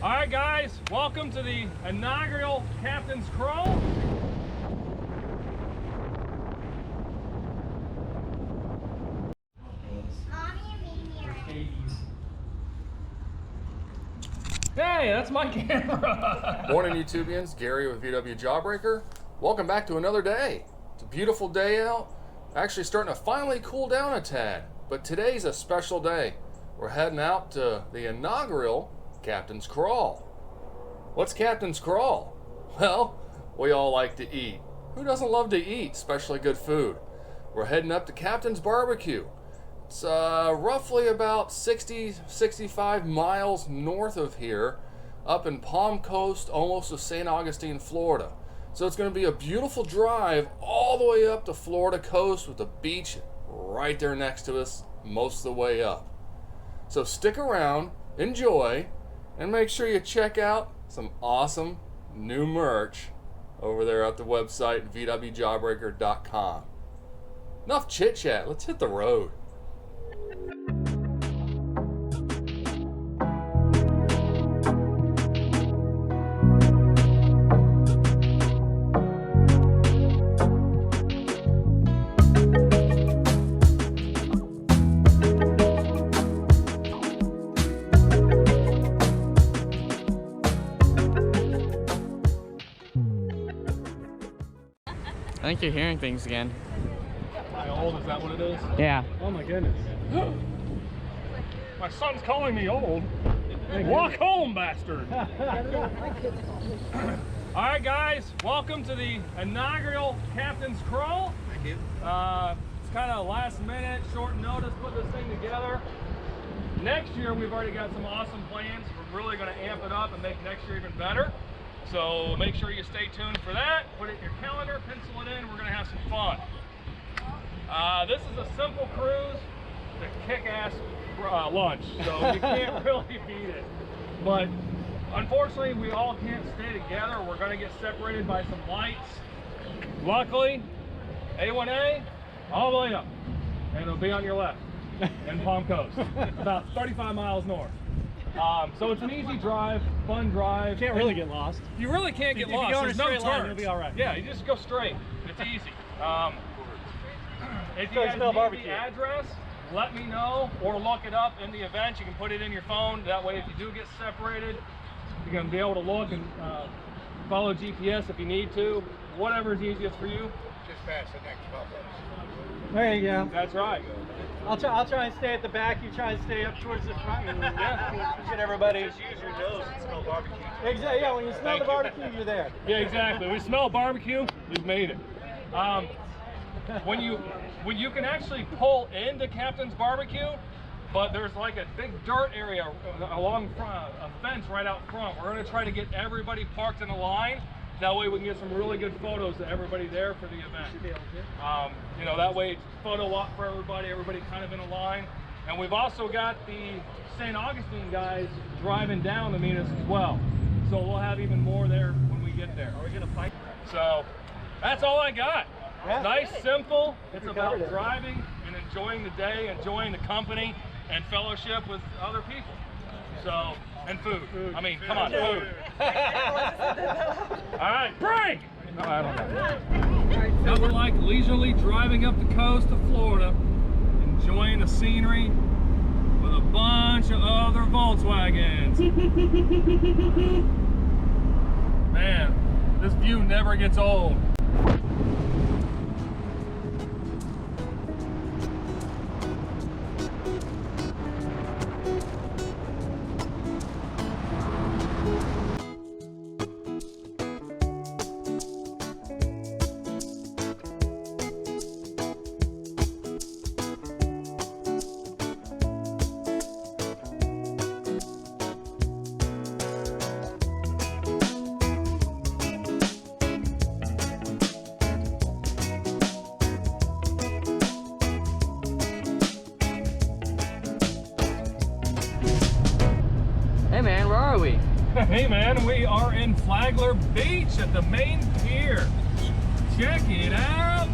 All right, guys, welcome to the inaugural Captain's Crawl. Hey, that's my camera. Morning, YouTubians. Gary with VW Jawbreaker. Welcome back to another day. It's a beautiful day out. Actually starting to finally cool down a tad. But today's a special day. We're heading out to the inaugural Captain's Crawl. What's Captain's Crawl? Well, we all like to eat. Who doesn't love to eat, especially good food? We're heading up to Captain's Barbecue. It's roughly about 65 miles north of here, up in Palm Coast, almost to St. Augustine, Florida. So it's going to be a beautiful drive all the way up to Florida coast with the beach right there next to us most of the way up. So stick around, enjoy, and make sure you check out some awesome new merch over there at the website vwjawbreaker.com. Enough chit chat, let's hit the road. I think you're hearing things again. My old, is that what it is? Yeah. Oh my goodness. My son's calling me old. Walk home, bastard. All right, guys, welcome to the inaugural Captain's Crawl. Thank you. It's kind of last minute, short notice, put this thing together. Next year, we've already got some awesome plans. We're really going to amp it up and make next year even better. So make sure you stay tuned for that. Put it in your calendar, pencil it in. We're going to have some fun. This is a simple cruise, the kick-ass lunch, so you can't really beat it. But unfortunately, we all can't stay together. We're going to get separated by some lights. Luckily, A1A all the way up, and it'll be on your left in Palm Coast, about 35 miles north. So it's an easy drive, fun drive. You can't really get lost. You really can't get lost. If you go in a There's no straight line, turns. you'll be all right. Yeah, you just go straight. It's easy. If you So guys spell need barbecue. the address, let me know or look it up in the event. You can put it in your phone. That way, if you do get separated, you're going to be able to look and follow GPS if you need to. Whatever is easiest for you. Just past the next bump. There you go. That's right. I'll try and stay at the back. You try and stay up towards the front. And get everybody. Just use your nose and smell barbecue. Exactly. Yeah. When you smell Thank the you. barbecue, you're there. Yeah, exactly. We smell barbecue. We've made it. When you can actually pull into Captain's Barbecue, but there's like a big dirt area along front, a fence right out front. We're going to try to get everybody parked in a line. That way we can get some really good photos of everybody there for the event. You know, that way it's photo op for everybody kind of in a line. And we've also got the St. Augustine guys driving down to meet us as well. So we'll have even more there when we get there. Are we gonna fight? So that's all I got. Yeah. Nice, simple. It's We about covered it. driving and enjoying the day, enjoying the company and fellowship with other people. So, and food. I mean, come on, food. All right, break! No, I don't know. Nothing like leisurely driving up the coast of Florida, enjoying the scenery with a bunch of other Volkswagens. Man, this view never gets old. Hey man, where are we? Hey man, we are in Flagler Beach at the main pier. Check it out.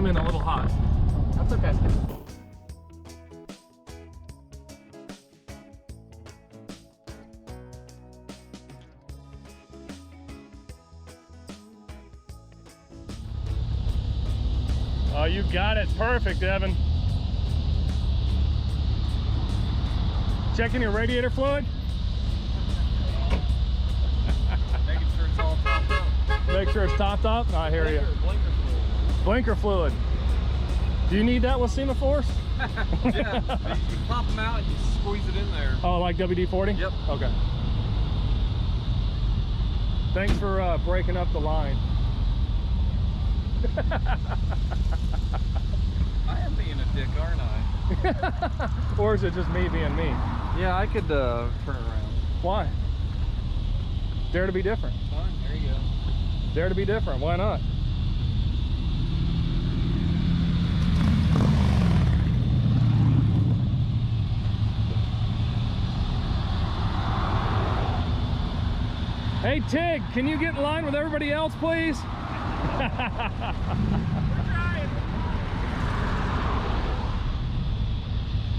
came in a little hot. That's okay. Oh, you got it. Perfect, Evan. Checking your radiator fluid? Making sure it's all topped up. Make sure it's topped up? I hear you. Blinker fluid. Blinker fluid. Do you need that with semaphores? Yeah, you pop them out and you squeeze it in there. Oh, like WD-40? Yep. Okay. Thanks for breaking up the line. I am being a dick, aren't I? Or is it just me being me? Yeah, I could turn around. Why? Dare to be different. Fine, there you go. Dare to be different. Why not? Hey Tig, can you get in line with everybody else, please? We're trying.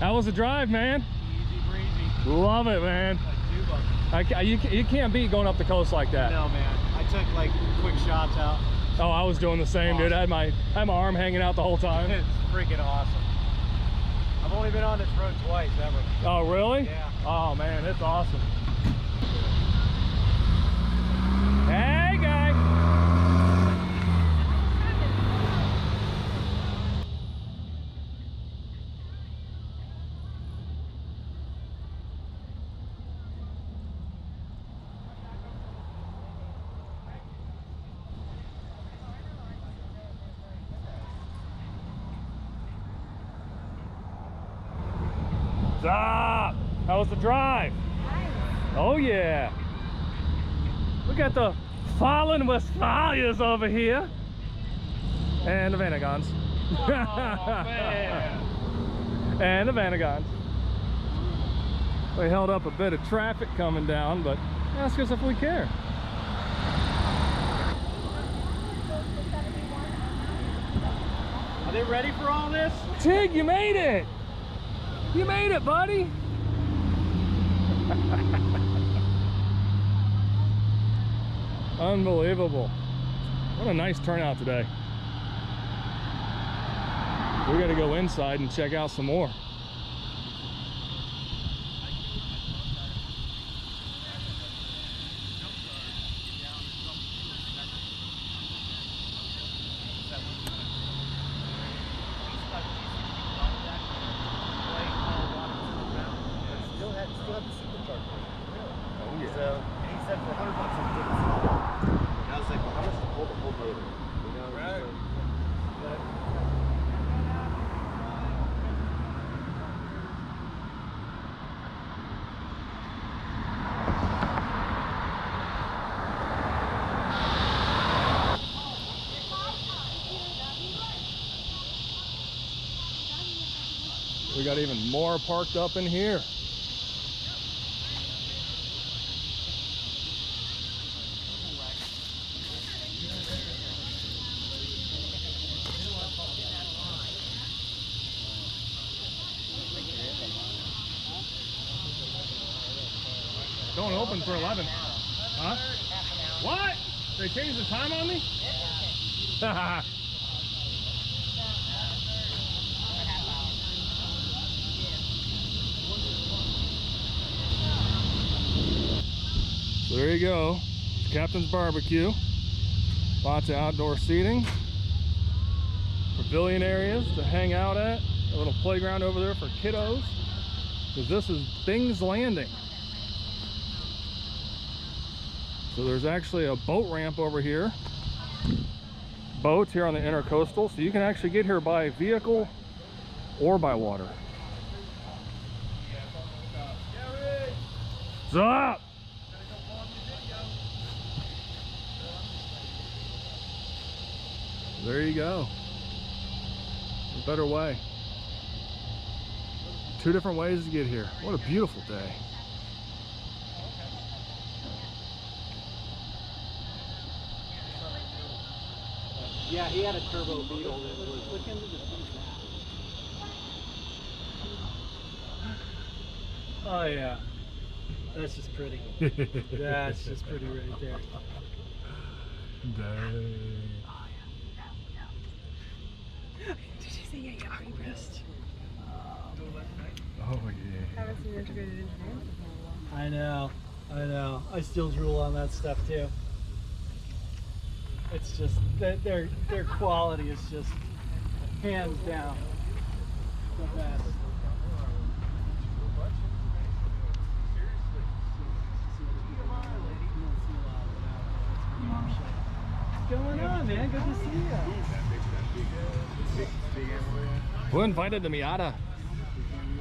How was the drive, man? Easy breezy. Love it, man. Like two bucks. You can't beat going up the coast like that. No, man. I took like quick shots out. Oh, I was doing the same, dude. I had my arm hanging out the whole time. It's freaking awesome. I've only been on this road twice ever. Oh, really? Yeah. Oh, man, it's awesome. Hey, guy. Stop! How was the drive? Oh yeah! Look at the fallen Westphalias over here. And the Vanagons. Oh, man. And the Vanagons. We held up a bit of traffic coming down, but ask us if we care. Are they ready for all this? Tig, you made it! You made it, buddy! Unbelievable. What a nice turnout today. We gotta go inside and check out some more. We got even more parked up in here. Don't open for 11. Huh? What? They changed the time on me? So there you go. It's Captain's Barbecue. Lots of outdoor seating. Pavilion areas to hang out at. A little playground over there for kiddos. Because this is Bing's Landing. So there's actually a boat ramp over here. Boats here on the intercoastal. So you can actually get here by vehicle or by water. What's up? There you go. A better way. Two different ways to get here. What a beautiful day. Yeah, he had a turbo Beetle that was. Look into the Oh yeah, that's just pretty. That's just pretty right there. Dang. Did you say yeah, you missed? Oh yeah. Haven't seen integrated engineering. I know. I still drool on that stuff too. It's just that their quality is just hands down the best. What's going on, man? Good to see you. Who invited the Miata?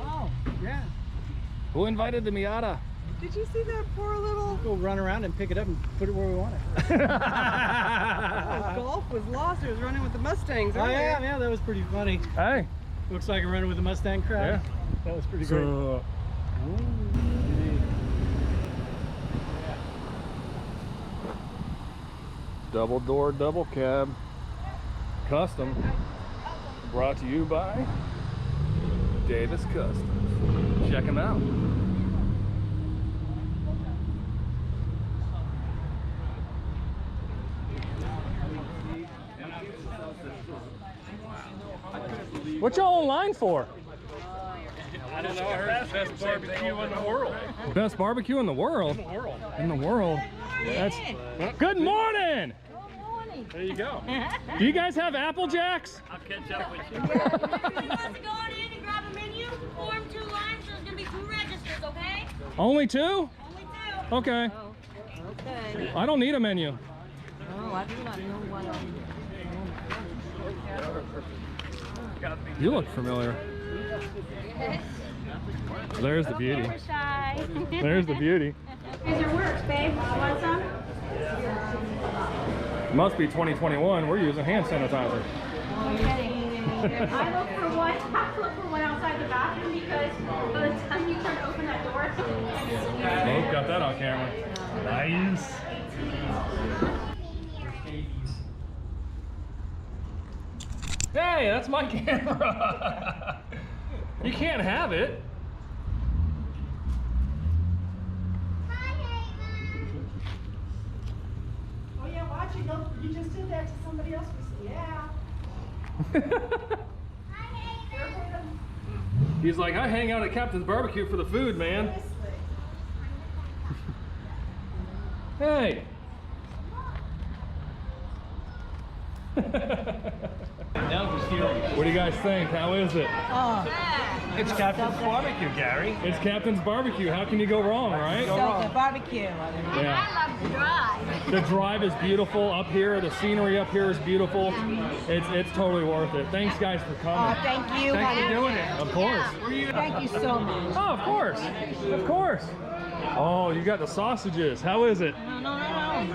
Oh, yeah. Who invited the Miata? Did you see that poor little Go run around and pick it up and put it where we want it. Golf was lost? It was running with the Mustangs. Oh yeah, that was pretty funny. Hey. Looks like a running with the Mustang crowd. Yeah. That was pretty great. So, double door, double cab, custom, brought to you by Davis Customs. Check them out. What y'all in line for? I don't know. I heard best barbecue in the world. Best barbecue in the world? In the world. That's good morning. There you go. Do you guys have Apple Jacks? I'll catch up with you. Everybody wants to go on in and grab a menu, form 2 lines, there's gonna be 2 registers, okay? Only 2? Only 2. Okay. Okay. I don't need a menu. Oh, I do not know what You look familiar. There's the beauty. There's the beauty. Here's your works, babe. You want some? Must be 2021. We're using hand sanitizer. I look for one outside the bathroom because by the time you try to open that door, Oh, got that on camera. Nice. Hey, that's my camera. You can't have it. Oh yeah, watch it. No, you just did that to somebody else. We said, yeah. He's like, I hang out at Captain's Barbecue for the food, man. Hey. What do you guys think? How is it? It's Captain's Barbecue, Gary. It's Captain's Barbecue. How can you go wrong, right? the barbecue. Yeah. I love the drive. The drive is beautiful up here. The scenery up here is beautiful. It's totally worth it. Thanks, guys, for coming. Thank you. Thanks for doing it. Of course. Thank you so much. Oh, of course. Of course. Oh, you got the sausages. How is it? No.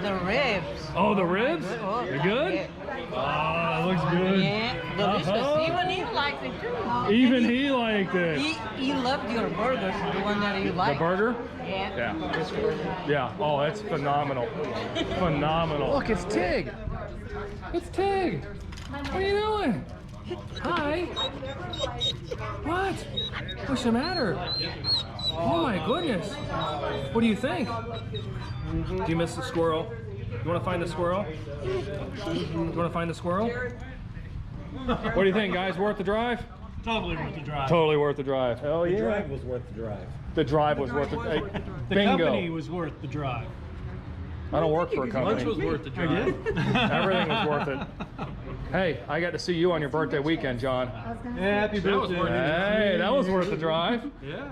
The ribs. Oh, the ribs? Oh, They're good? yeah. Oh, that looks good. Yeah, delicious. Uh-huh. Even he likes it too. Even he liked it. He loved your burgers, the one that you The like. burger? Yeah. Yeah. Yeah. Oh, that's phenomenal. Phenomenal. Look, it's Tig. It's Tig. What are you doing? Hi. What? What's the matter? Oh my goodness. What do you think? Do you miss the squirrel? You want to find the squirrel? You want to find the squirrel? What do you think, guys? Worth the drive? Totally worth the drive. Totally worth the drive. Hell yeah. The drive was worth the drive. The drive was worth it. Hey, The bingo. company was worth the drive. I don't work for a company. Lunch was worth the drive. Everything was worth it. Hey, I got to see you on your birthday weekend, John. Happy That was birthday. worth it. Hey, that was worth the drive. Yeah.